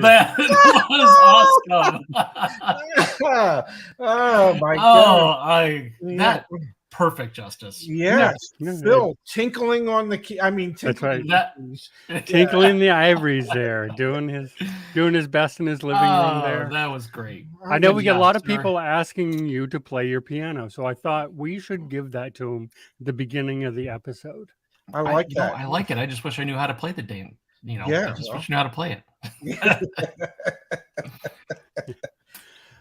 That was awesome. Oh my God! Yeah. That perfect justice. Yes, Yeah. Phil tinkling on the key. I mean, That's tinkling. right. Tinkling the ivories there, doing his best in his living room there. That was great. I know Good we get a job, lot of sir. people asking you to play your piano, so I thought we should give that to him at the beginning of the episode. I like that. I like it. I just wish I knew how to play the damn. Yeah, I just wish I knew how to play it.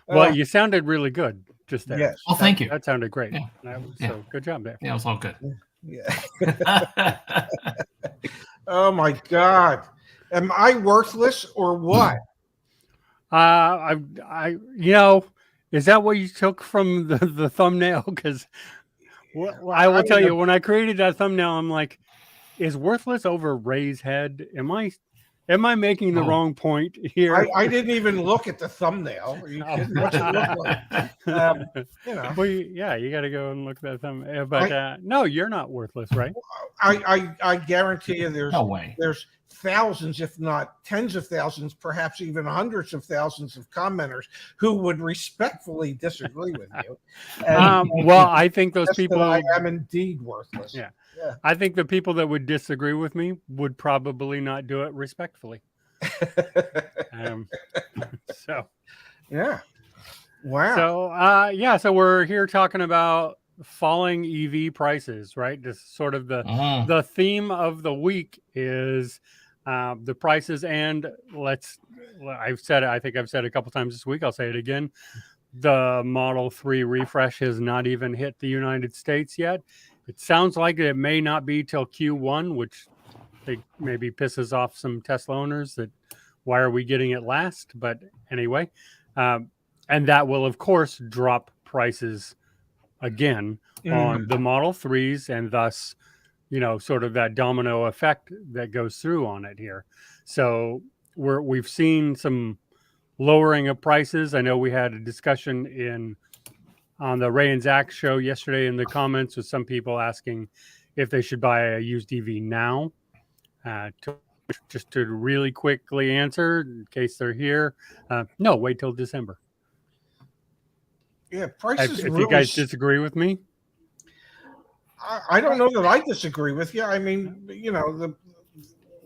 Well, you sounded really good just there. Yes. Well, thank you. That sounded great. Yeah. So good job there. Yeah, it was all good. Yeah. Oh my God. Am I worthless or what? Is that what you took from the thumbnail? Because I will tell you, when I created that thumbnail, I'm like, is worthless over Ray's head? Am I making the wrong point here? I didn't even look at the thumbnail. Are you kidding? What's it look like? Well, you got to go and look at that thumbnail. But no, you're not worthless, right? I guarantee you there's No way. There's thousands, if not tens of thousands, perhaps even hundreds of thousands of commenters who would respectfully disagree with you. Well, I think those people. I am indeed worthless. Yeah. I think the people that would disagree with me would probably not do it respectfully. So. Yeah. Wow. So, so we're here talking about falling EV prices, right? Just sort of the theme of the week is the prices, and I think I've said it a couple times this week. I'll say it again. The Model 3 refresh has not even hit the United States yet. It sounds like it may not be till Q1, which maybe pisses off some Tesla owners that why are we getting it last? But anyway, and that will, of course, drop prices again on the Model 3s, and thus, sort of that domino effect that goes through on it here. So we've seen some lowering of prices. I know we had a discussion on the Ray and Zach show yesterday in the comments with some people asking if they should buy a used EV now. Just to really quickly answer, in case they're here, no, wait till December. Yeah, prices. If you guys disagree with me, I don't know that I disagree with you. I mean,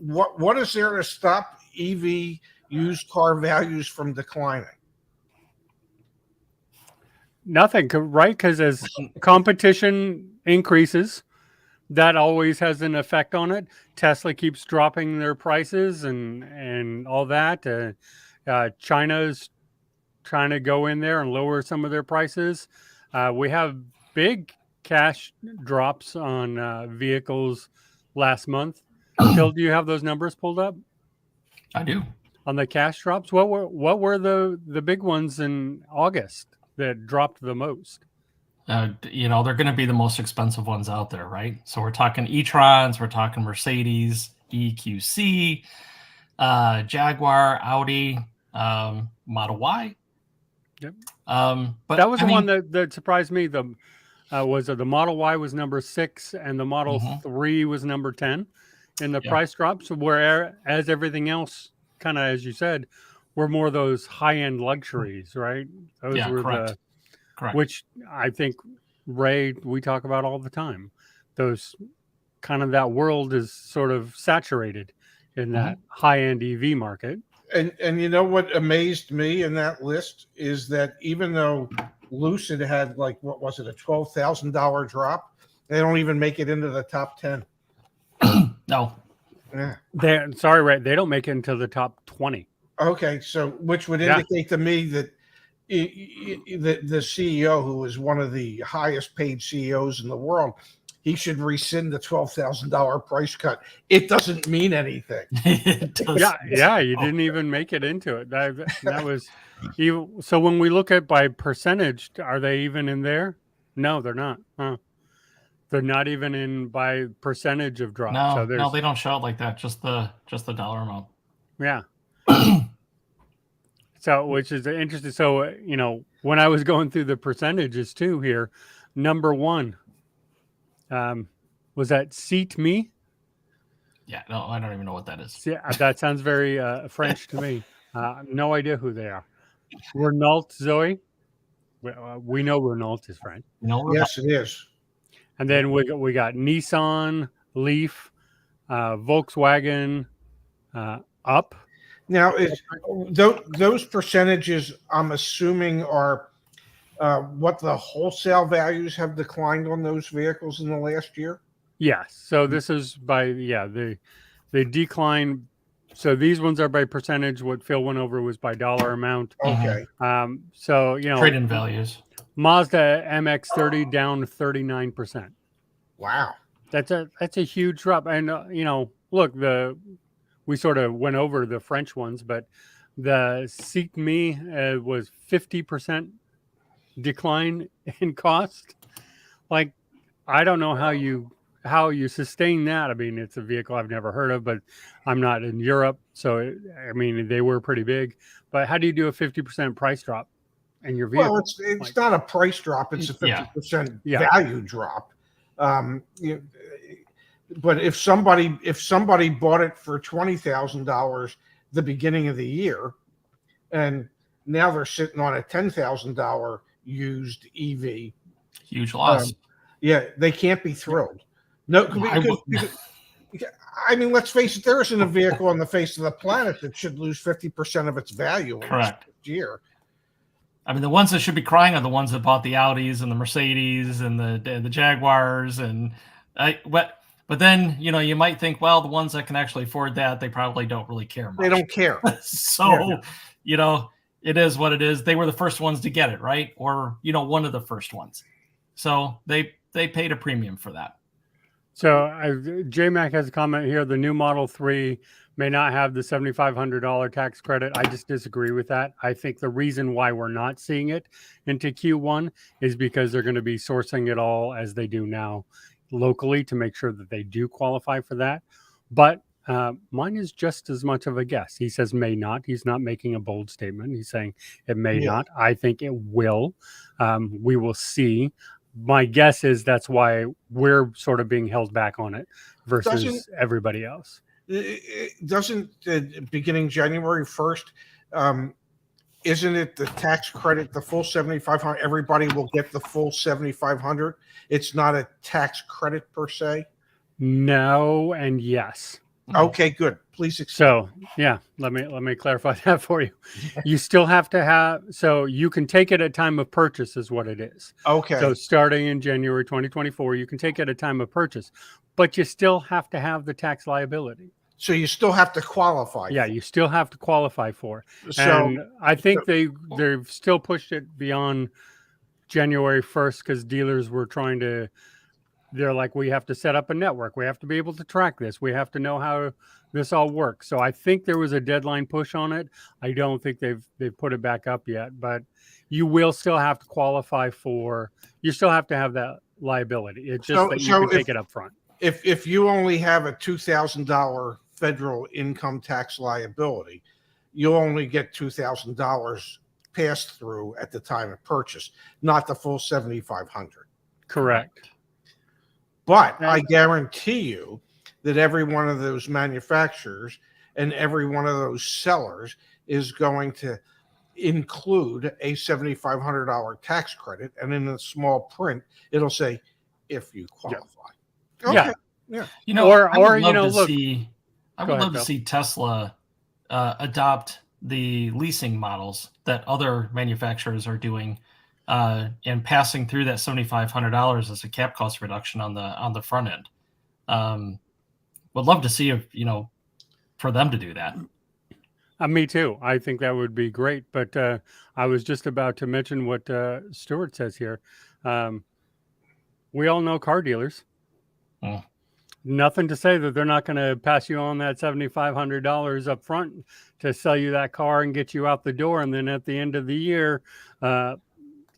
what is there to stop EV used car values from declining? Nothing, right? Because as competition increases, that always has an effect on it. Tesla keeps dropping their prices and all that. China's trying to go in there and lower some of their prices. We have big cash drops on vehicles last month. Phil, do you have those numbers pulled up? I do. On the cash drops, what were the big ones in August that dropped the most? They're going to be the most expensive ones out there, right? So we're talking e-trons, we're talking Mercedes, EQC, Jaguar, Audi, Model Y. Yep. But that was one that surprised me. The Model Y was number 6, and the Model 3 was number 10 in the price drops. Whereas everything else, kind of as you said, were more those high-end luxuries, right? Those were correct. Which I think, Ray, we talk about all the time. Those kind of, that world is sort of saturated in that high-end EV market. And you know what amazed me in that list is that even though Lucid had a $12,000 drop, they don't even make it into the top 10. No. Yeah. Ray, they don't make it into the top 20. Okay, so which would indicate to me that the CEO, who is one of the highest paid CEOs in the world, he should rescind the $12,000 price cut. It doesn't mean anything. You didn't even make it into it. That was so when we look at by percentage, are they even in there? No, they're not. They're not even in by percentage of drop. No, they don't show it like that. Just the dollar amount. Yeah. So, which is interesting. So, when I was going through the percentages too here, number 1 was that Seat Me. Yeah, no, I don't even know what that is. Yeah, that sounds very French to me. No idea who they are. Renault, Zoe. We know Renault is French. No, Yes, it is. And then we got Nissan, Leaf, Volkswagen, Up. Now, those percentages, I'm assuming, are what the wholesale values have declined on those vehicles in the last year? Yes. So this is by they decline. So these ones are by percentage. What Phil went over was by dollar amount. Okay. So trade-in values. Mazda MX-30 down 39%. Wow. That's a huge drop. And look, we sort of went over the French ones, but the Seek Me was 50% decline in cost. Like, I don't know how you sustain that. I mean, it's a vehicle I've never heard of, but I'm not in Europe, so I mean, they were pretty big. But how do you do a 50% price drop in your vehicle? Well, it's not a price drop; it's a 50% value drop. But if somebody bought it for $20,000 the beginning of the year, and now they're sitting on a $10,000 used EV, huge loss. They can't be thrilled. No, because I mean, let's face it, there isn't a vehicle on the face of the planet that should lose 50% of its value in this year. I mean, the ones that should be crying are the ones that bought the Audis and the Mercedes and the Jaguars, but then you might think, well, the ones that can actually afford that, they probably don't really care much. They don't care. So it is what it is. They were the first ones to get it, right? Or one of the first ones. So they paid a premium for that. So JMac has a comment here. The new Model 3 may not have the $7,500 tax credit. I just disagree with that. I think the reason why we're not seeing it into Q1 is because they're going to be sourcing it all as they do now locally to make sure that they do qualify for that. But mine is just as much of a guess. He says may not. He's not making a bold statement. He's saying it may not. I think it will. We will see. My guess is that's why we're sort of being held back on it versus everybody else. Doesn't beginning January 1st, isn't it the tax credit, the full 7,500? Everybody will get the full 7,500. It's not a tax credit per se. No, and yes. Okay, good. Please explain. So let me clarify that for you. You still have to have, so you can take it at time of purchase is what it is. Okay. So starting in January 2024, you can take it at time of purchase, but you still have to have the tax liability. So you still have to qualify. Yeah, you still have to qualify for it. And I think they've still pushed it beyond January 1st because dealers were trying to. They're like, we have to set up a network. We have to be able to track this. We have to know how this all works. So I think there was a deadline push on it. I don't think they've put it back up yet, but you will still have to qualify for. You still have to have that liability. It's just that you can take it up front. If you only have a $2,000 federal income tax liability, you'll only get $2,000 passed through at the time of purchase, not the full 7,500. Correct. But I guarantee you that every one of those manufacturers and every one of those sellers is going to include a $7,500 tax credit. And in the small print, it'll say, if you qualify. Yeah. Yeah. I would love to see Tesla adopt the leasing models that other manufacturers are doing. And passing through that $7,500 as a cap cost reduction on the front end. Would love to see if for them to do that. Me too. I think that would be great. But I was just about to mention what Stuart says here. We all know car dealers. Nothing to say that they're not going to pass you on that $7,500 up front to sell you that car and get you out the door, and then at the end of the year.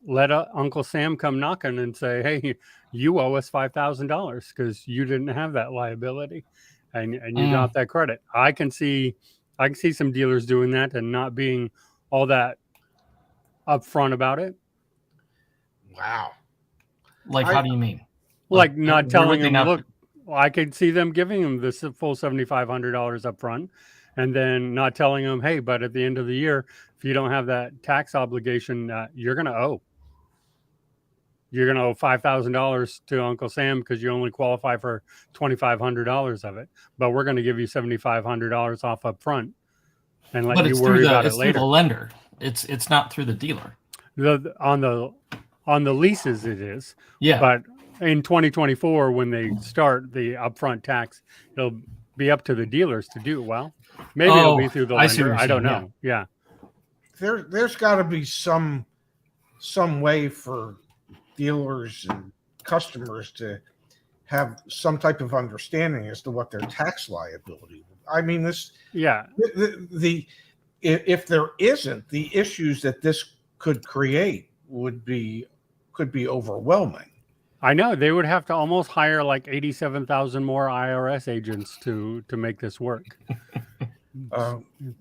Let Uncle Sam come knocking and say, hey, you owe us $5,000 because you didn't have that liability and you got that credit. I can see some dealers doing that and not being all that upfront about it. Wow. Like, how do you mean? Like not telling them, look, I could see them giving them this full $7,500 up front, and then not telling them, hey, but at the end of the year, if you don't have that tax obligation, you're going to owe. You're going to owe $5,000 to Uncle Sam because you only qualify for $2,500 of it. But we're going to give you $7,500 off up front and let you worry about it later. Through the lender. It's not through the dealer. On the leases, it is. Yeah. But in 2024, when they start the upfront tax, it'll be up to the dealers to do. Well, maybe it'll be through the lender. I don't know. Yeah. There's got to be some way for dealers and customers to have some type of understanding as to what their tax liability. I mean, this. Yeah. If there isn't, the issues that this could create could be overwhelming. I know they would have to almost hire like 87,000 more IRS agents to make this work.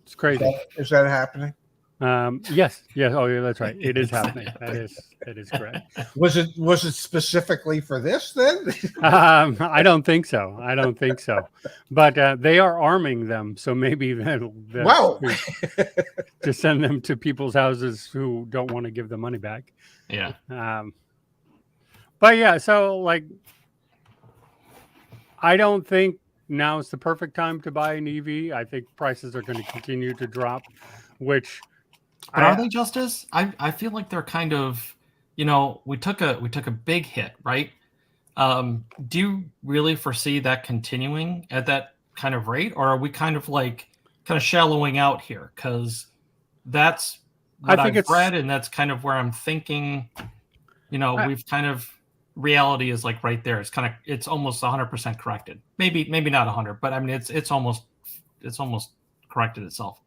It's crazy. Is that happening? Yes. Oh, yeah, that's right. It is happening. That is correct. Was it specifically for this then? I don't think so. But they are arming them, so maybe wow, to send them to people's houses who don't want to give the money back. Yeah. But yeah, so like, I don't think now is the perfect time to buy an EV. I think prices are going to continue to drop, which. But are they, Justice? I feel like they're kind of, we took a big hit, right? Do you really foresee that continuing at that kind of rate, or are we kind of shallowing out here? Because that's what I've read, and that's kind of where I'm thinking. We've kind of reality is like right there. It's almost 100% corrected. Maybe not 100, but I mean it's almost corrected itself.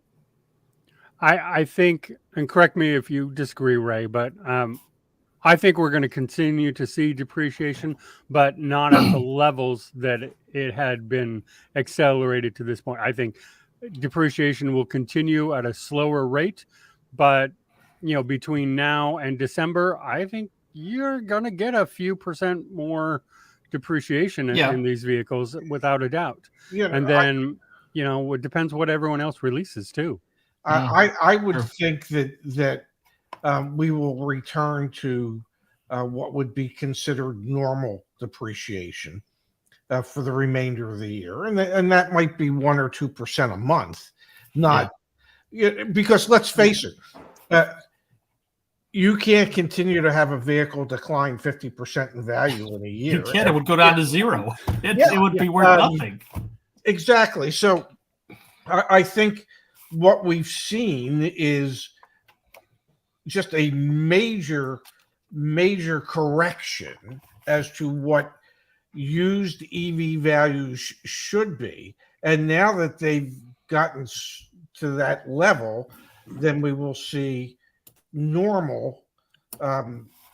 I think, and correct me if you disagree, Ray, but I think we're going to continue to see depreciation, but not at the levels that it had been accelerated to this point. I think depreciation will continue at a slower rate, but between now and December, I think you're going to get a few percent more depreciation in these vehicles without a doubt. Yeah, and then, it depends what everyone else releases too. I would think that we will return to what would be considered normal depreciation for the remainder of the year, and that might be 1 or 2% a month. Because let's face it, you can't continue to have a vehicle decline 50% in value in a year. You can't. It would go down to zero. It would be worth nothing. Exactly. So I think what we've seen is just a major correction as to what used EV values should be. And now that they've gotten to that level, then we will see normal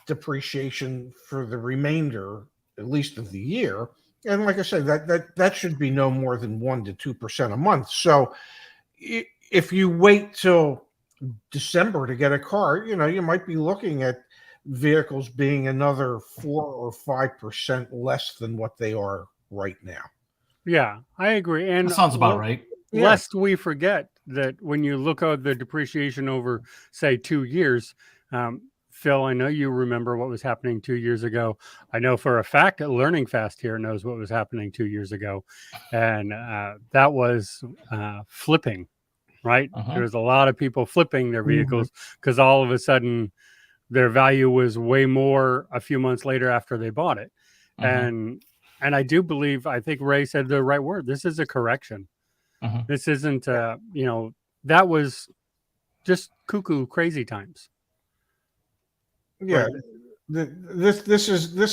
depreciation for the remainder, at least of the year. And like I said, that should be no more than 1 to 2% a month. So if you wait till December to get a car, you might be looking at vehicles being another 4 or 5% less than what they are right now. Yeah, I agree. And that sounds about right. Lest we forget that when you look at the depreciation over, say, 2 years, Phil, I know you remember what was happening 2 years ago. I know for a fact that Learning Fast here knows what was happening 2 years ago. And that was flipping. Right? There was a lot of people flipping their vehicles because all of a sudden their value was way more a few months later after they bought it. And I do believe, I think Ray said the right word. This is a correction. This isn't, that was just cuckoo crazy times. Yeah. Right. This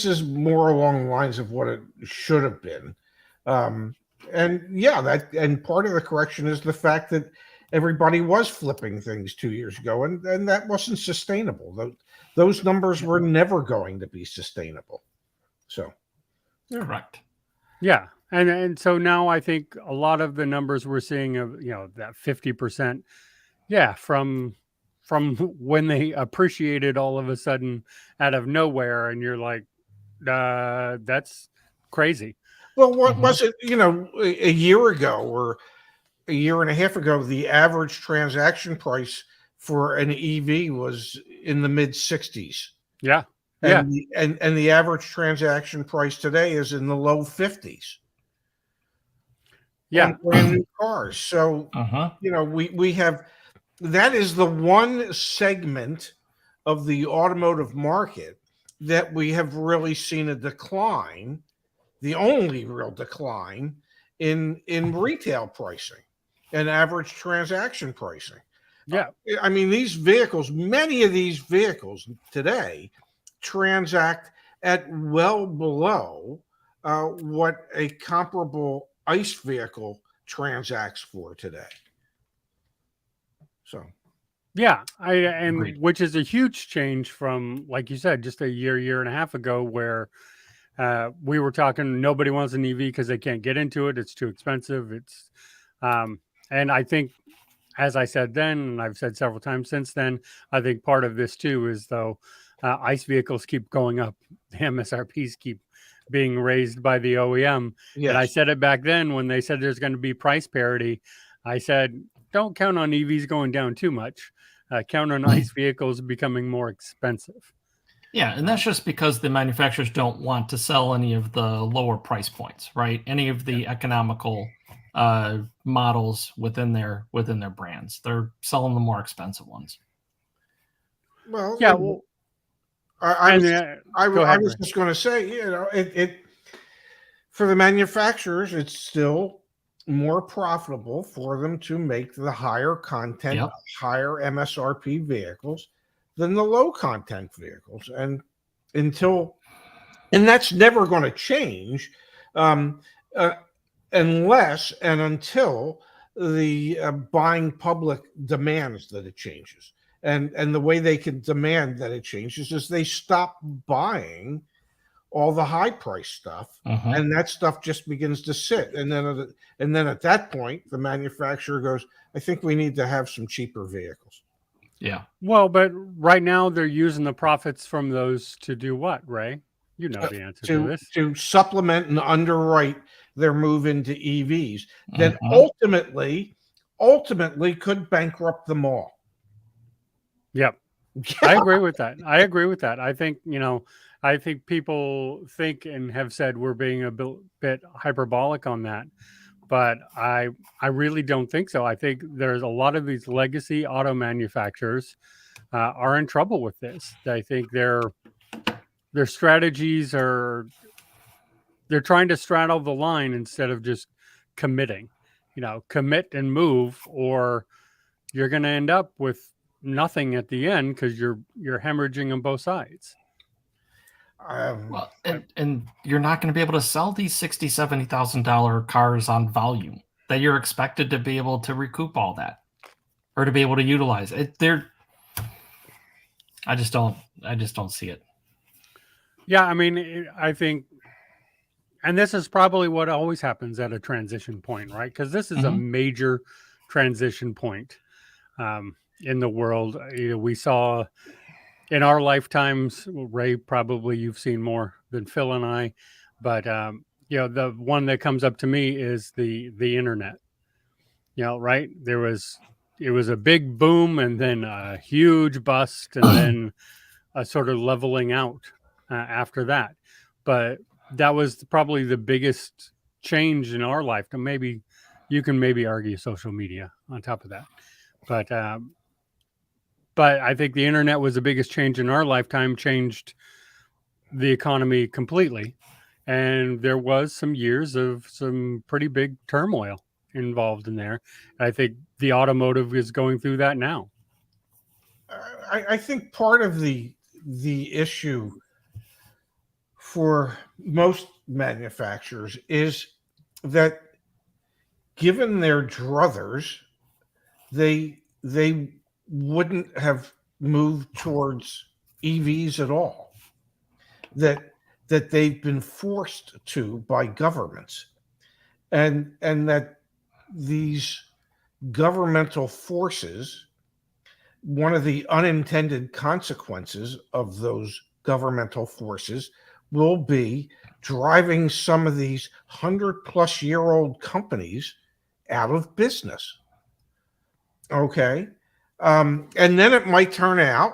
is more along the lines of what it should have been. And part of the correction is the fact that everybody was flipping things 2 years ago, and that wasn't sustainable. Those numbers were never going to be sustainable. So, correct. Yeah, and so now I think a lot of the numbers we're seeing of that 50%, from when they appreciated all of a sudden out of nowhere, and you're like, that's crazy. Well, what was it, a year ago or a year and a half ago, the average transaction price for an EV was in the mid 60s. Yeah. And the average transaction price today is in the low 50s. Yeah. On brand new cars. So, we have, that is the one segment of the automotive market that we have really seen a decline, the only real decline in retail pricing and average transaction pricing. Yeah. I mean, these vehicles, many of these vehicles today transact at well below what a comparable ICE vehicle transacts for today. So, yeah, Agreed. which is a huge change from, like you said, just a year and a half ago, where we were talking, nobody wants an EV because they can't get into it. It's too expensive. And I think, as I said then, and I've said several times since then, I think part of this too is, though, ICE vehicles keep going up, the MSRPs keep being raised by the OEM. yes. And I said it back then when they said there's going to be price parity. I said, don't count on EVs going down too much. Count on ICE vehicles becoming more expensive. Yeah, and that's just because the manufacturers don't want to sell any of the lower price points, right? Any of the economical models within their brands. They're selling the more expensive ones. Well, yeah. I was just going to say, it for the manufacturers, it's still more profitable for them to make the higher content, higher MSRP vehicles than the low content vehicles. And that's never going to change unless and until the buying public demands that it changes. And the way they can demand that it changes is they stop buying all the high price stuff, and that stuff just begins to sit. And then at that point, the manufacturer goes, I think we need to have some cheaper vehicles. Yeah. Well, but right now they're using the profits from those to do what, Ray? You know the answer to this. To supplement and underwrite their move into EVs that ultimately could bankrupt them all. Yep. I agree with that. I think, I think people think and have said we're being a bit hyperbolic on that, but I really don't think so. I think there's a lot of these legacy auto manufacturers are in trouble with this. I think their strategies they're trying to straddle the line instead of just committing. Commit and move, or you're going to end up with nothing at the end because you're hemorrhaging on both sides. Well, and you're not going to be able to sell these $60,000-$70,000 cars on volume that you're expected to be able to recoup all that or to be able to utilize it. I just don't see it. Yeah, I mean, I think, and this is probably what always happens at a transition point, right? Because this is a major transition point in the world. We saw in our lifetimes, Ray, probably you've seen more than Phil and I, but the one that comes up to me is the internet. Right? It was a big boom and then a huge bust and then a sort of leveling out after that. But that was probably the biggest change in our lifetime. Maybe you can argue social media on top of that, but I think the internet was the biggest change in our lifetime, changed the economy completely. And there was some years of some pretty big turmoil involved in there. I think the automotive is going through that now. I think part of the issue for most manufacturers is that given their druthers, they wouldn't have moved towards EVs at all. That they've been forced to by governments, and that these governmental forces, one of the unintended consequences of those governmental forces will be driving some of these 100-plus-year-old companies out of business. Okay. And then it might turn out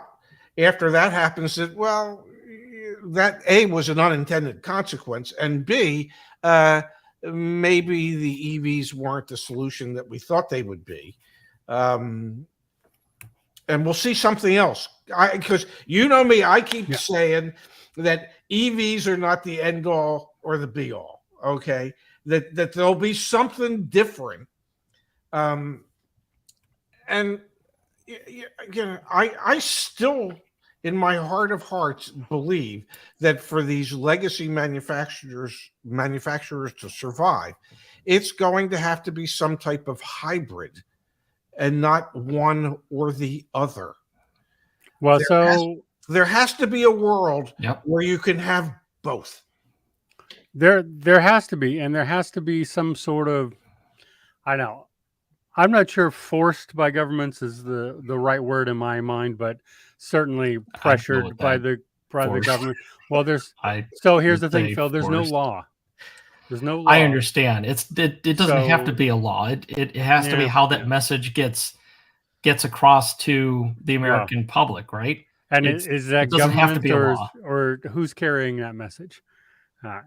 after that happens that, well, that A, was an unintended consequence, and B, maybe the EVs weren't the solution that we thought they would be. And we'll see something else. Because you know me, I keep saying that EVs are not the end all or the be all. Okay. That there'll be something different. And again, I still, in my heart of hearts, believe that for these legacy manufacturers to survive, it's going to have to be some type of hybrid and not one or the other. Well, there has to be a world where you can have both. There has to be, and there has to be some sort of, I know, I'm not sure forced by governments is the right word in my mind, but certainly pressured by the government. Well, so here's the thing, Phil, there's no law. There's no law. I understand. It doesn't have to be a law. It has to be how that message gets across to the American public, right? And is that government or who's carrying that message?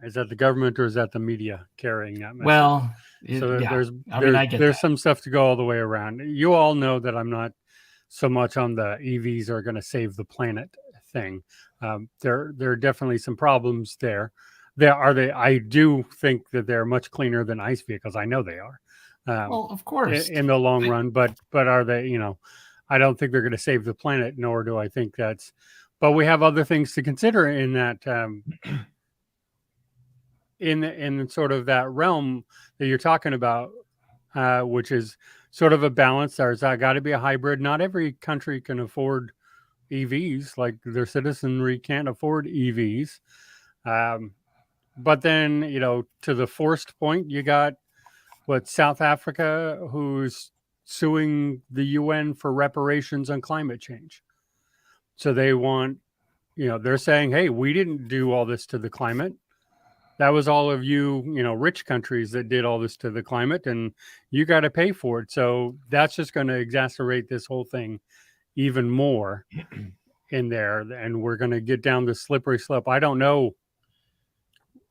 Is that the government or is that the media carrying that message? Well, there's some stuff to go all the way around. You all know that I'm not so much on the EVs are going to save the planet thing. There are definitely some problems there. I do think that they're much cleaner than ICE vehicles. I know they are. Well, of course, in the long run, but are they? I don't think they're going to save the planet, nor do I think that's. But we have other things to consider in that. In sort of that realm that you're talking about, which is sort of a balance. There's got to be a hybrid. Not every country can afford EVs, like their citizenry can't afford EVs. But then, to the forced point, you got South Africa, who's suing the UN for reparations on climate change. So they want, they're saying, hey, we didn't do all this to the climate. That was all of you, rich countries that did all this to the climate, and you got to pay for it. So that's just going to exacerbate this whole thing even more in there, and we're going to get down the slippery slope. I don't know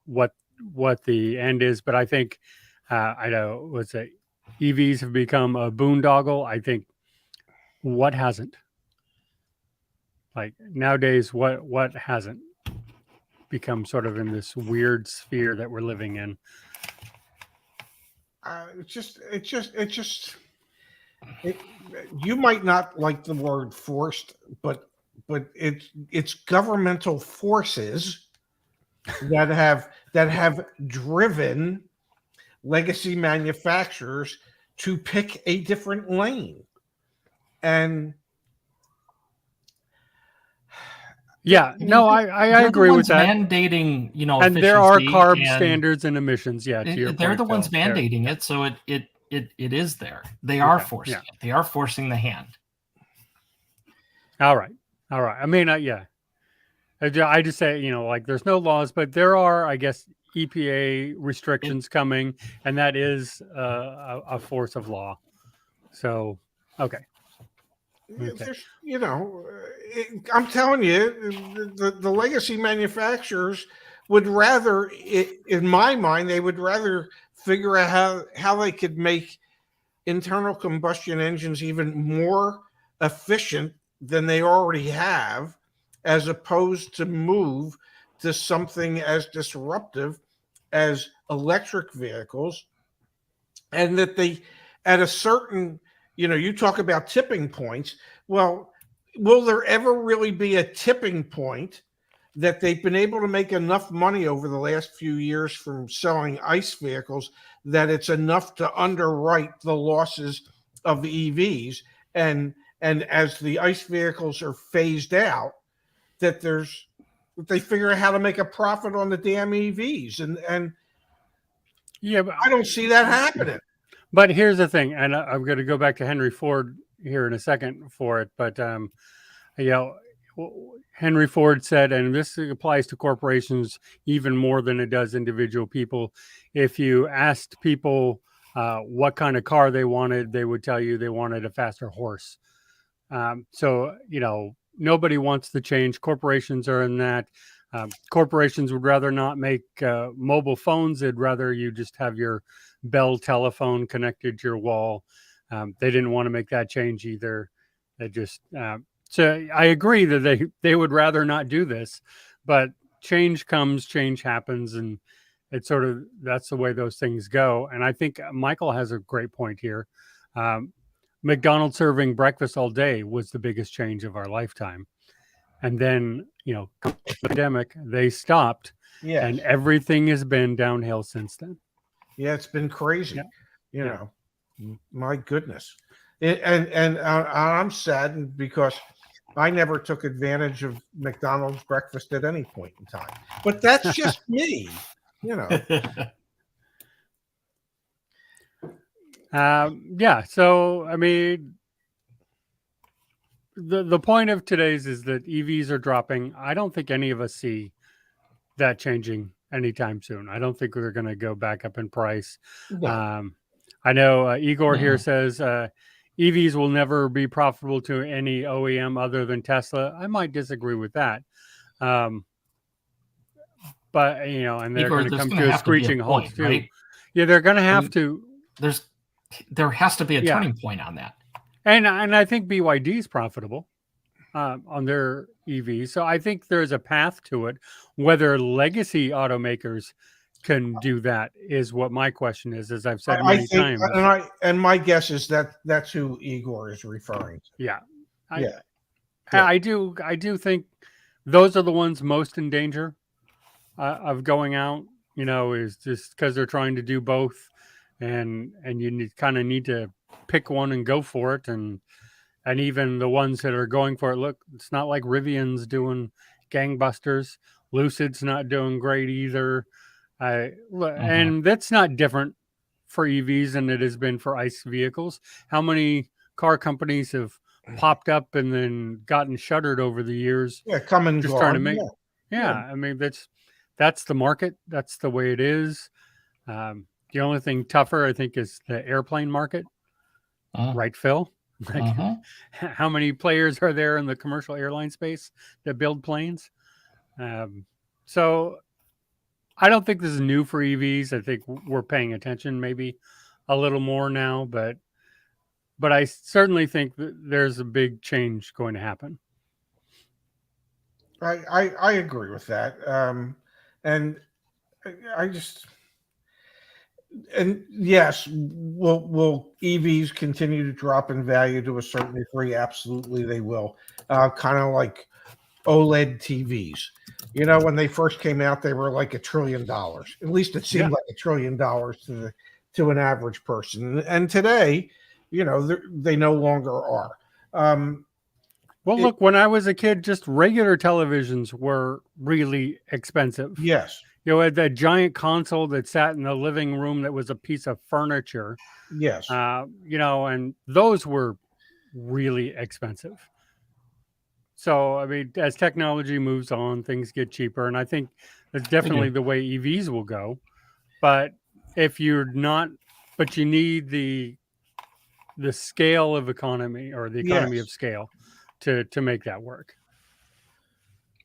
what the end is, but I think I know EVs have become a boondoggle. I think what hasn't? Like nowadays, what hasn't become sort of in this weird sphere that we're living in? You might not like the word forced, but it's governmental forces that have driven legacy manufacturers to pick a different lane. And I agree with that. Mandating, and there are CARB standards and emissions. Yeah, they're the ones mandating it, so it is there. They are forcing it. They are forcing the hand. All right. I mean, I just say, there's no laws, but there are, I guess, EPA restrictions coming, and that is a force of law. So, okay. I'm telling you, the legacy manufacturers would rather, in my mind, they would rather figure out how they could make internal combustion engines even more efficient than they already have, as opposed to move to something as disruptive as electric vehicles. And that they, at a certain, you talk about tipping points. Well, will there ever really be a tipping point that they've been able to make enough money over the last few years from selling ICE vehicles that it's enough to underwrite the losses of the EVs? And as the ICE vehicles are phased out, that they figure out how to make a profit on the damn EVs. And but I don't see that happening. But here's the thing, and I'm going to go back to Henry Ford here in a second for it. But Henry Ford said, and this applies to corporations even more than it does individual people. If you asked people what kind of car they wanted, they would tell you they wanted a faster horse. So, nobody wants the change. Corporations are in that. Corporations would rather not make mobile phones. They'd rather you just have your Bell telephone connected to your wall. They didn't want to make that change either. They just so I agree that they would rather not do this, but change comes, change happens, and it's sort of that's the way those things go. And I think Michael has a great point here. McDonald's serving breakfast all day was the biggest change of our lifetime. And then, the pandemic, they stopped, and everything has been downhill since then. Yeah, it's been crazy. My goodness. And I'm saddened because I never took advantage of McDonald's breakfast at any point in time. But that's just me, So, I mean, the point of today's is that EVs are dropping. I don't think any of us see that changing anytime soon. I don't think they're going to go back up in price. No. I know Igor here says EVs will never be profitable to any OEM other than Tesla. I might disagree with that. But, and they're going to come to a screeching halt too. Right? Yeah, they're going to have to. There has to be a turning point on that. And I think BYD is profitable on their EVs. So I think there's a path to it. Whether legacy automakers can do that is what my question is, as I've said many times. And my guess is that that's who Igor is referring to. Yeah. I do think those are the ones most in danger of going out, is just because they're trying to do both. And you kind of need to pick one and go for it. And even the ones that are going for it, look, it's not like Rivian's doing gangbusters. Lucid's not doing great either. And that's not different for EVs than it has been for ICE vehicles. How many car companies have popped up and then gotten shuttered over the years? Yeah, come and just go. Trying to make. I mean, that's the market. That's the way it is. The only thing tougher, I think, is the airplane market. Right, Phil? How many players are there in the commercial airline space that build planes? So I don't think this is new for EVs. I think we're paying attention maybe a little more now, but I certainly think that there's a big change going to happen. I agree with that. And I just... And yes, will EVs continue to drop in value to a certain degree? Absolutely, they will. Kind of like OLED TVs. When they first came out, they were like $1 trillion. At least it seemed like $1 trillion to an average person. And today, they no longer are. Look, when I was a kid, just regular televisions were really expensive. Yes. That giant console that sat in the living room that was a piece of furniture. Yes. And those were really expensive. So, I mean, as technology moves on, things get cheaper. And I think that's definitely the way EVs will go. But if you're not, but you need the scale of economy or the economy of scale to make that work.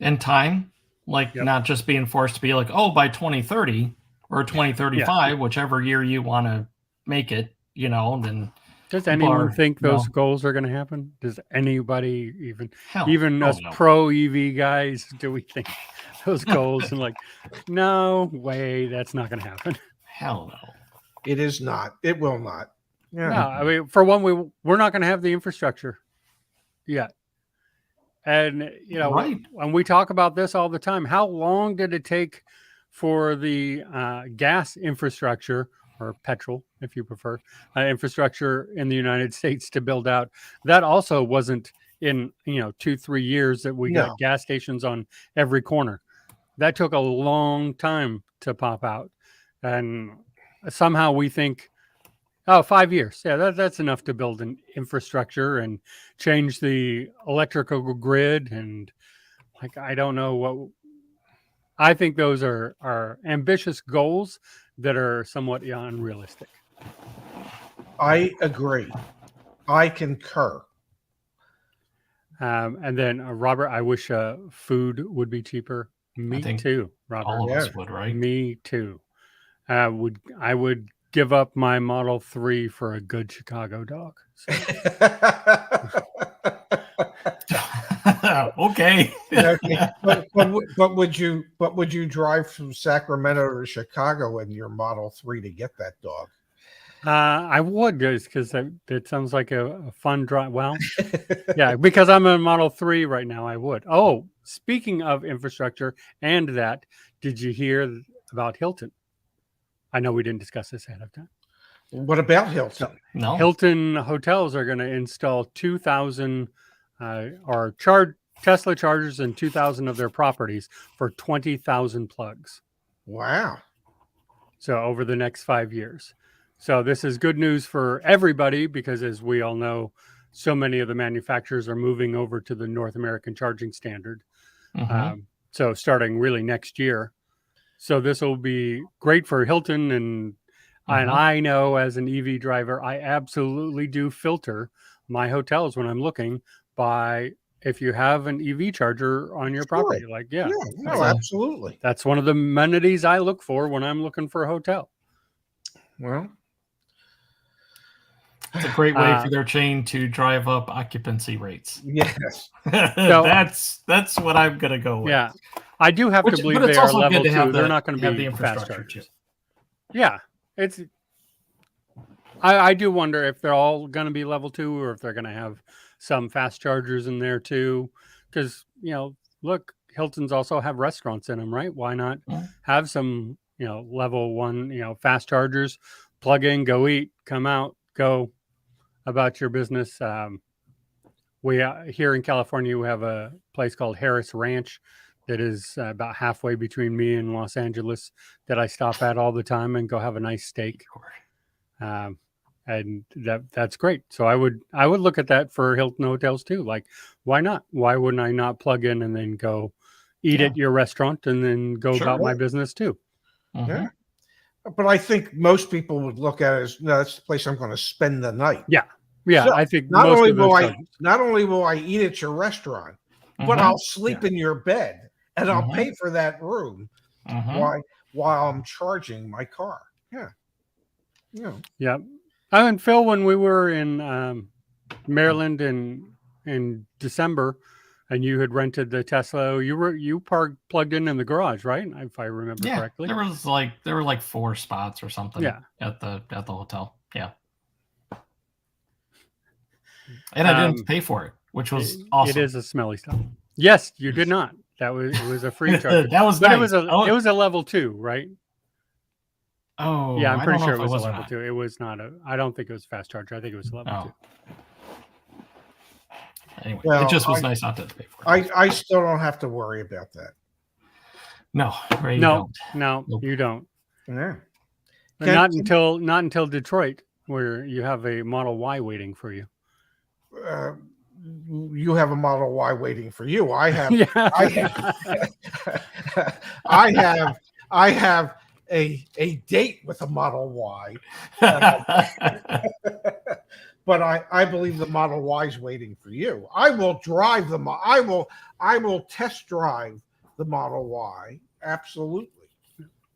And time. Not just being forced to be like, oh, by 2030 or 2035, whichever year you want to make it, then. Does anyone think those goals are going to happen? Does anybody even us pro EV guys, do we think those goals? And no way, that's not going to happen. Hell no. It is not. It will not. Yeah. No, I mean, for one, we're not going to have the infrastructure yet. And, when we talk about this all the time, how long did it take for the gas infrastructure, or petrol, if you prefer, infrastructure in the United States to build out? That also wasn't in, 2-3 years that we got gas stations on every corner. That took a long time to pop out. And somehow we think, 5 years. Yeah, that's enough to build an infrastructure and change the electrical grid and like, I don't know what. I think those are ambitious goals that are somewhat unrealistic. I agree. I concur. And then Robert, I wish food would be cheaper. Me too, Robert. All of us would, right? Me too. I would give up my Model 3 for a good Chicago dog. So. Okay. Okay. But would you drive from Sacramento to Chicago in your Model 3 to get that dog? I would, because that sounds like a fun drive. Well, yeah, because I'm a Model 3 right now, I would. Oh, speaking of infrastructure and that, did you hear about Hilton? I know we didn't discuss this ahead of time. What about Hilton? No. Hilton hotels are going to install 2,000 Tesla chargers in 2,000 of their properties for 20,000 plugs. Wow. So over the next 5 years. So this is good news for everybody because, as we all know, so many of the manufacturers are moving over to the North American charging standard. So starting really next year. So this will be great for Hilton. And I know as an EV driver, I absolutely do filter my hotels when I'm looking by if you have an EV charger on your property. Like, absolutely. That's one of the amenities I look for when I'm looking for a hotel. Well, it's a great way for their chain to drive up occupancy rates. Yes. So, that's what I'm going to go with. Yeah. I do have to believe they are level 2. They're not going to be the fast infrastructure chargers. too. Yeah. I do wonder if they're all going to be level 2 or if they're going to have some fast chargers in there too. Because, look, Hilton's also have restaurants in them, right? Why not have some, level 1, fast chargers, plug in, go eat, come out, go about your business. We here in California, we have a place called Harris Ranch that is about halfway between me and Los Angeles that I stop at all the time and go have a nice steak. And that's great. So I would look at that for Hilton hotels too. Like, why not? Why wouldn't I not plug in and then go eat at your restaurant and then go about my business too? Yeah. But I think most people would look at it as, no, that's the place I'm going to spend the night. Yeah. Yeah. So I think not only will I eat at your restaurant, but I'll sleep in your bed and I'll pay for that room while I'm charging my car. Yeah. Yeah. And Phil, when we were in Maryland in December, and you had rented the Tesla, you plugged in the garage, right? If I remember correctly. There were like 4 spots or something. At the hotel. Yeah. And I didn't pay for it, which was awesome. It is a smelly stuff. Yes, you did not. It was a free charge. That was but nice. It was a level 2, right? Oh, yeah, I'm pretty sure it was a level 2. It was not I don't think it was fast charger. I think it was a level 2. Anyway, it just was nice not to pay for it. I still don't have to worry about that. No, Ray, you don't. No, you don't. Yeah. Not until Detroit, where you have a Model Y waiting for you. You have a Model Y waiting for you. I have. I have a date with a Model Y. But I believe the Model Y is waiting for you. I will drive I will test drive the Model Y, absolutely,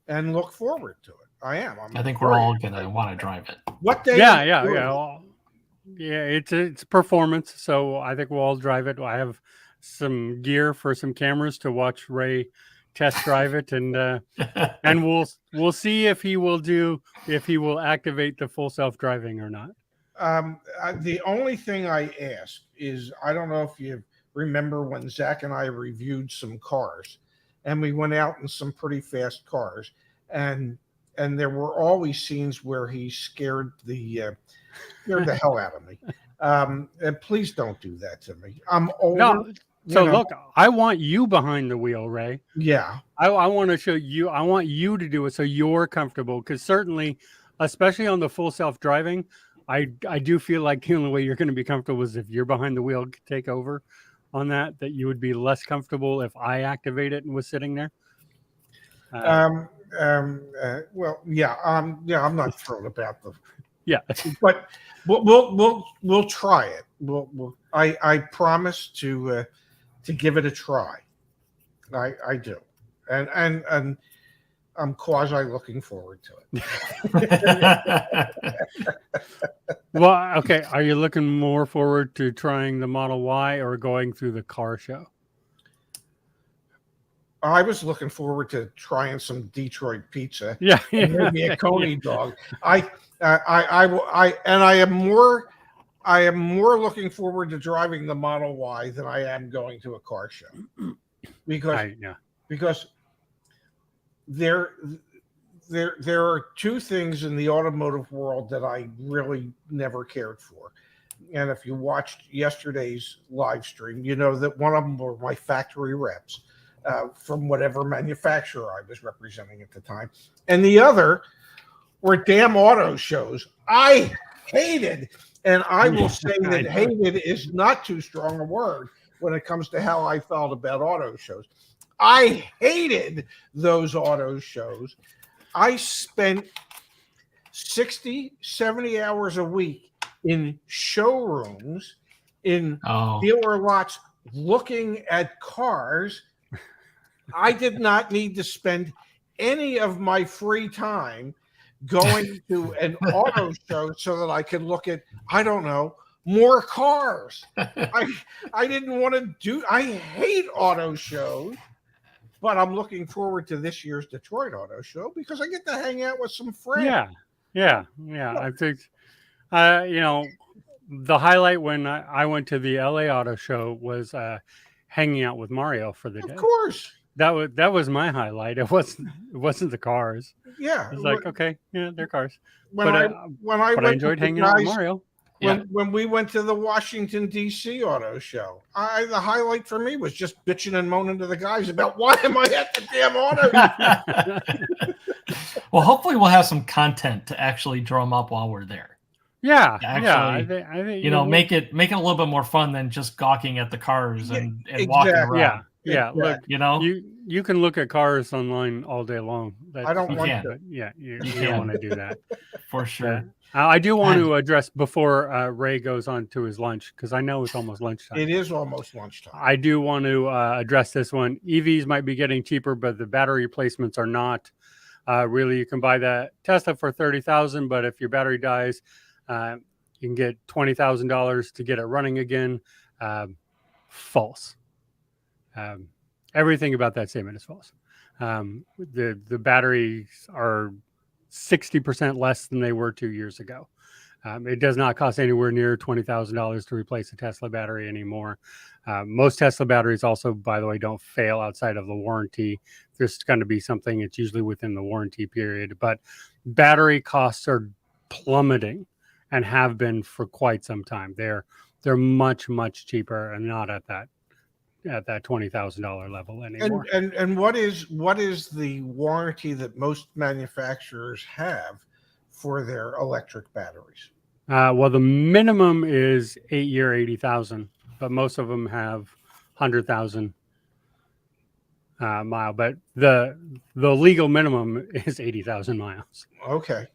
and look forward to it. I am. I think we're all gonna want to drive it. What day? Yeah. It's performance, so I think we'll all drive it. I have some gear for some cameras to watch Ray test drive it, and we'll see if he will activate the full self-driving or not. The only thing I ask is, I don't know if you remember when Zach and I reviewed some cars, and we went out in some pretty fast cars, and there were always scenes where he scared the hell out of me. And please don't do that to me. I'm older. No. So look, I want you behind the wheel, Ray. Yeah. I want to show you. I want you to do it so you're comfortable, because certainly, especially on the full self-driving, I do feel like the only way you're going to be comfortable is if you're behind the wheel, take over. on that you would be less comfortable if I activate it and was sitting there? Well, yeah, I'm not thrilled about the. Yeah, but we'll try it. I promise to give it a try. I do, and I'm quasi looking forward to it. Well, okay. Are you looking more forward to trying the Model Y or going through the car show? I was looking forward to trying some Detroit pizza. Yeah, and maybe a Coney dog. I am more looking forward to driving the Model Y than I am going to a car show, because there are two things in the automotive world that I really never cared for. And if you watched yesterday's live stream, you know that one of them were my factory reps from whatever manufacturer I was representing at the time. And the other were damn auto shows. I hated, and I will say that hated is not too strong a word when it comes to how I felt about auto shows. I hated those auto shows. I spent 60, 70 hours a week in showrooms, in dealer lots, looking at cars. I did not need to spend any of my free time going to an auto show so that I could look at, I don't know, more cars. I didn't want to do, I hate auto shows. But I'm looking forward to this year's Detroit Auto Show because I get to hang out with some friends. Yeah. I think, the highlight when I went to the LA Auto Show was hanging out with Mario for the day. Of course. That was my highlight. It wasn't the cars. Yeah. It was like, okay, yeah, they're cars. I enjoyed hanging out with Mario. When we went to the Washington, D.C. Auto Show, the highlight for me was just bitching and moaning to the guys about why am I at the damn auto. Well, hopefully we'll have some content to actually drum up while we're there. Yeah, I think make it a little bit more fun than just gawking at the cars and walking around. Yeah. Look, you can look at cars online all day long. I don't want to. Yeah, you don't want to do that for sure. I do want to address before Ray goes on to his lunch, because I know it's almost lunchtime. It is almost lunchtime. I do want to address this one. EVs might be getting cheaper, but the battery replacements are not. Really, you can buy that Tesla for $30,000, but if your battery dies, you can get $20,000 to get it running again. False. Everything about that statement is false. The batteries are 60% less than they were 2 years ago. It does not cost anywhere near $20,000 to replace a Tesla battery anymore. Most Tesla batteries also, by the way, don't fail outside of the warranty. There's going to be something, it's usually within the warranty period, but battery costs are plummeting and have been for quite some time. They're much, much cheaper and not at that $20,000 level anymore. And what is the warranty that most manufacturers have for their electric batteries? Well, the minimum is 8-year, 80,000, but most of them have 100,000 mile. But the legal minimum is 80,000 miles. Okay,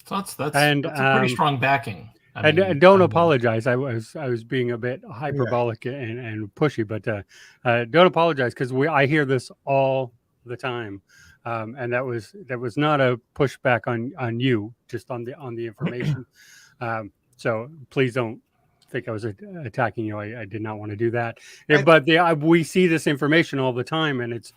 so that's a pretty strong backing. I don't apologize. I was being a bit hyperbolic and pushy, but don't apologize, because I hear this all the time, and that was not a pushback on you, just on the information. So please don't think I was attacking you. I did not want to do that. But we see this information all the time, and it's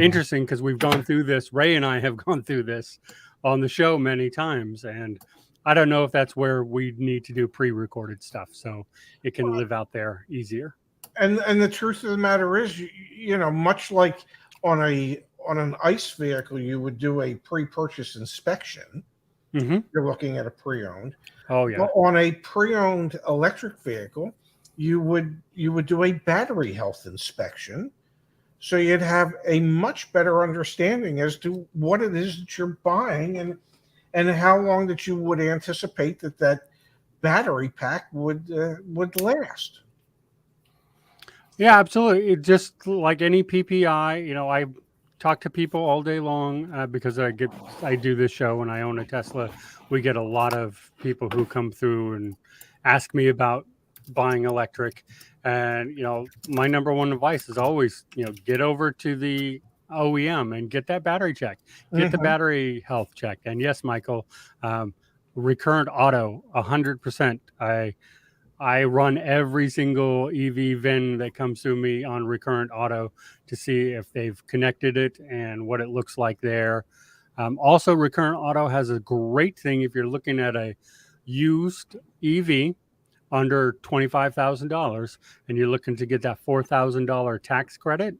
interesting because we've gone through this. Ray and I have gone through this on the show many times, and I don't know if that's where we need to do pre-recorded stuff, so it can live out there easier. And the truth of the matter is, much like on an ICE vehicle, you would do a pre-purchase inspection. Mm-hmm. You're looking at a pre-owned. Oh yeah. But on a pre-owned electric vehicle, you would do a battery health inspection, so you'd have a much better understanding as to what it is that you're buying and how long that you would anticipate that battery pack would last. Yeah, absolutely. It just like any PPI, I talk to people all day long because I do this show and I own a Tesla. We get a lot of people who come through and ask me about buying electric, and my number one advice is always get over to the OEM and get that battery checked, get the battery health checked. And yes, Michael, recurrent auto, 100%. I run every single EV VIN that comes through me on recurrent auto to see if they've connected it and what it looks like there. Also, recurrent auto has a great thing if you're looking at a used EV under $25,000 and you're looking to get that $4,000 tax credit.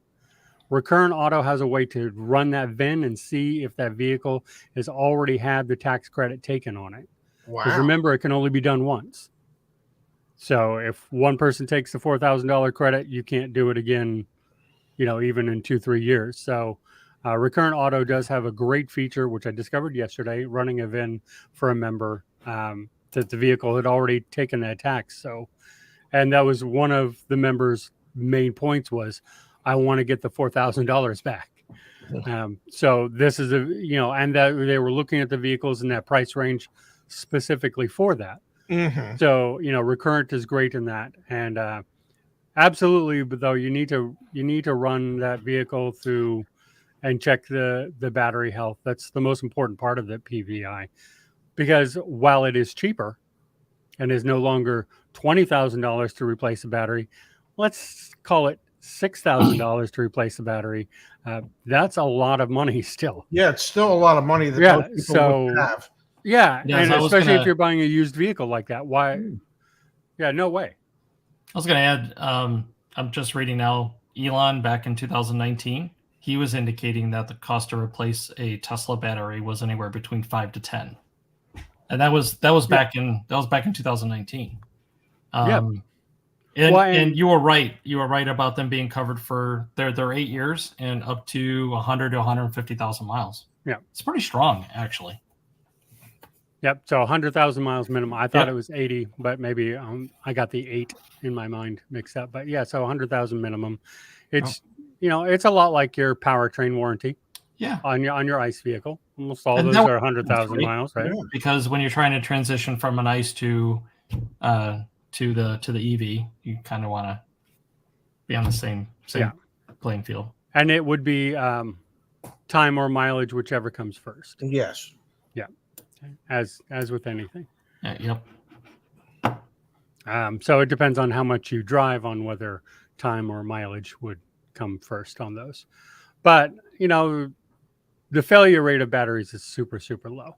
Recurrent auto has a way to run that VIN and see if that vehicle has already had the tax credit taken on it. Because remember, it can only be done once. So if one person takes the $4,000 credit, you can't do it again, even in 2-3 years. So recurrent auto does have a great feature, which I discovered yesterday, running a VIN for a member that the vehicle had already taken that tax. So, and that was one of the members' main points was, I want to get the $4,000 back. So this is and that they were looking at the vehicles in that price range specifically for that. So, recurrent is great in that. And absolutely, but though you need to run that vehicle through and check the battery health. That's the most important part of the PVI, because while it is cheaper and is no longer $20,000 to replace a battery, let's call it $6,000 to replace a battery. That's a lot of money still. Yeah, it's still a lot of money that most people would have. Yeah, and especially if you're buying a used vehicle like that. Why? Yeah, no way. I was going to add, I'm just reading now, Elon back in 2019, he was indicating that the cost to replace a Tesla battery was anywhere between 5 to 10. And that was back in 2019. And you were right. You were right about them being covered for their 8 years and up to 100 to 150,000 miles. Yeah. It's pretty strong, actually. Yep. So 100,000 miles minimum. I thought it was 80, but maybe I got the 8 in my mind mixed up. But yeah, so 100,000 minimum. It's it's a lot like your powertrain warranty. Yeah. On your ICE vehicle. Almost all those are 100,000 miles, right? Yeah, because when you're trying to transition from an ICE to the EV, you kind of want to be on the same playing field. And it would be time or mileage, whichever comes first. Yes. Yeah. As with anything. Yep. So it depends on how much you drive on whether time or mileage would come first on those. But, the failure rate of batteries is super, super low.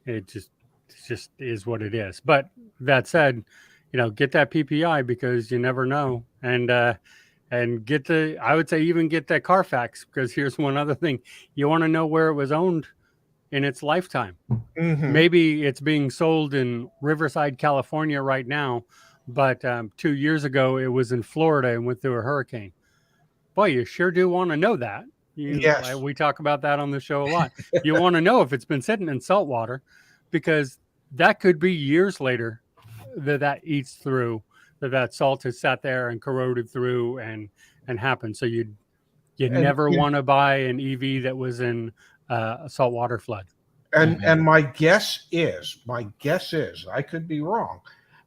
It just is what it is. But that said, get that PPI because you never know. And I would say even get that Carfax, because here's one other thing. You want to know where it was owned in its lifetime. Maybe it's being sold in Riverside, California right now, but 2 years ago it was in Florida and went through a hurricane. Boy, you sure do want to know that. Yes. We talk about that on the show a lot. You want to know if it's been sitting in salt water, because that could be years later that eats through, that salt has sat there and corroded through and happened. So you never want to buy an EV that was in a saltwater flood. And my guess is, I could be wrong,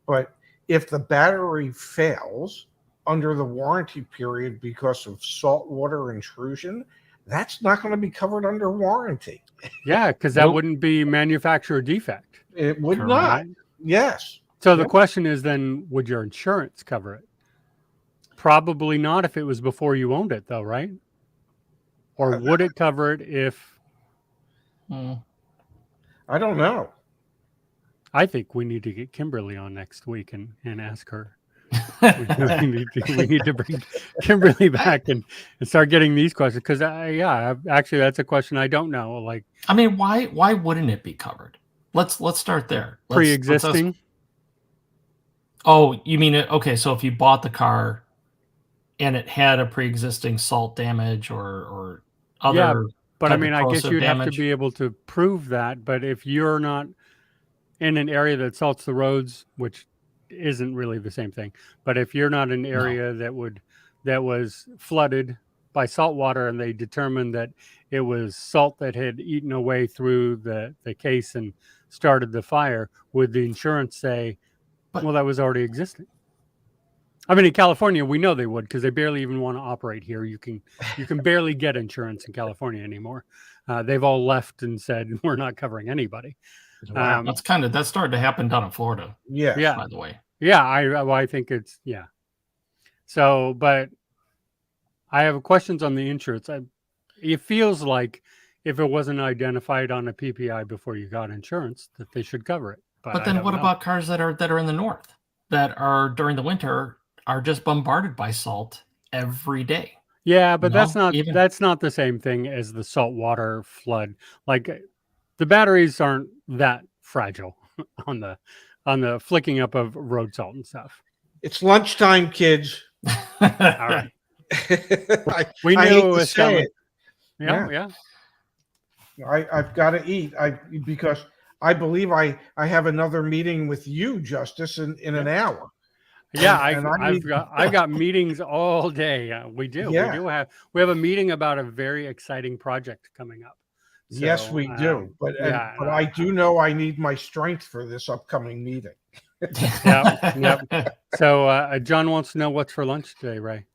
but if the battery fails under the warranty period because of saltwater intrusion, that's not going to be covered under warranty. Yeah, because that wouldn't be manufacturer defect. It would not. Yes. So the question is then, would your insurance cover it? Probably not if it was before you owned it, though, right? Or would it cover it if... I don't know. I think we need to get Kimberly on next week and ask her. we need to bring Kimberly back and start getting these questions, because actually that's a question I don't know. Like, I mean, why wouldn't it be covered? Let's start there. Pre-existing. Oh, you mean it? Okay, so if you bought the car and it had a pre-existing salt damage or other, but I mean, I guess you'd have to be able to prove that. But if you're not in an area that salts the roads, which isn't really the same thing, but if you're not in an area that would that was flooded by salt water, and they determined that it was salt that had eaten away through the case and started the fire, would the insurance say, well, that was already existing? I mean, in California, we know they would, because they barely even want to operate here. You can barely get insurance in California anymore. They've all left and said, we're not covering anybody. Wow. That started to happen down in Florida. Yeah. By the way. Yeah. I think it's, yeah. So, but I have questions on the insurance. It feels like if it wasn't identified on a PPI before you got insurance, that they should cover it. But then what about cars that are in the north, that are during the winter are just bombarded by salt every day? Yeah, but that's not the same thing as the saltwater flood. Like, the batteries aren't that fragile on the flicking up of road salt and stuff. It's lunchtime, kids. All right. We knew it was coming. Yeah. I've got to eat. Because I believe I have another meeting with you, Justice, in an hour. Yeah, I've got meetings all day. We do. Yeah. We have a meeting about a very exciting project coming up. So, yes, we do. But I do know I need my strength for this upcoming meeting. Yep. So John wants to know what's for lunch today, Ray.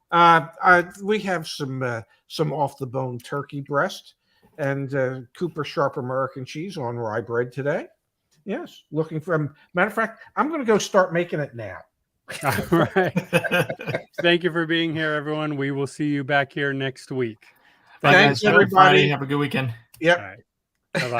We have some off the bone turkey breast and Cooper Sharp American cheese on rye bread today. Yes, looking for. Matter of fact, I'm going to go start making it now. All right. Thank you for being here, everyone. We will see you back here next week. Thanks, everybody. Have a good weekend. Yep. All right. Bye-bye.